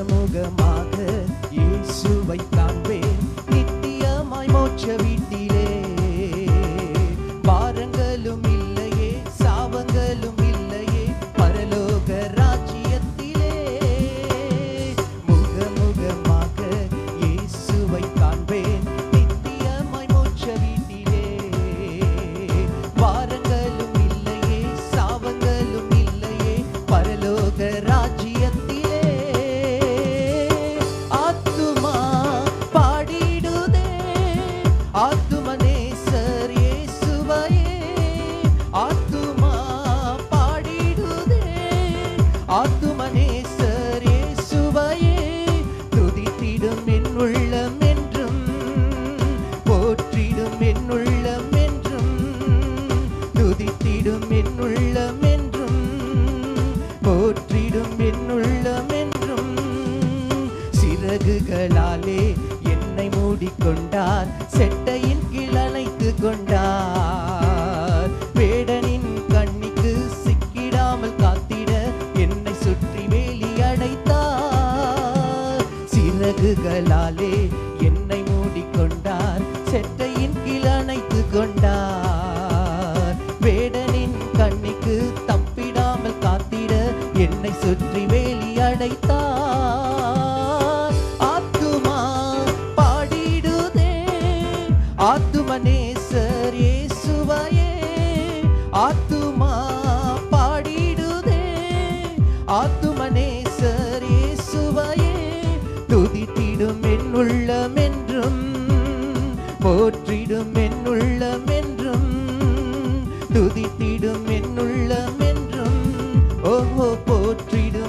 முகமுகமாக இயேசுவை காண்பேன் நித்தியமாய் மோட்ச வீட்டிலே. பாரங்களும் இல்லையே, சாபங்களும் இல்லையே, பரலோக ராஜ்யத்திலே. முகமுகமாக இயேசுவை காண்பேன் நித்தியமாய் மோட்ச வீட்டிலே. பாரங்களும் இல்லையே, சாபங்களும் இல்லையே, பரலோக ராஜ்யத்திலே. ஆத்துமா பாடிடுதே ஆத்தும நேசர் இயேசுவையே. ஆத்துமா பாடிடுதே ஆத்தும நேசர் இயேசுவையே. துதித்திடும் என் உள்ளம் என்றும், போற்றிடும் என் உள்ளம் என்றும், துதித்திடும் என் உள்ளம் என்றும், போற்றிடும் என் உள்ளம் என்றும். சிறகுகளாலே என்னை மூடிக்கொண்டார், செட்டையின் கீழ் அணைத்துக் கொண்டார். வேடனின் கண்ணிக்கு சிக்கிடாமல் காத்திட என்னை சுற்றி வேலி அடைத்தார். சிறகுகளாலே என்னை மூடிக்கொண்டார், செட்டையின் கீழ் அணைத்துக் கொண்டார். வேடனின் கண்ணிக்கு தப்பிடாமல் காத்திட என்னை சுற்றி வேலி அடைத்தார். ஆத்துமா பாடிடுதே ஆத்தும நேசர் இயேசுவையே. ஆத்துமா பாடிடுதே ஆத்தும நேசர் இயேசுவையே. துதித்திடும் என் உள்ளம் என்றும், போற்றிடும் என் உள்ளம் என்றும், துதித்திடும் என் உள்ளம் என்றும், ஓஹோ போற்றிடும்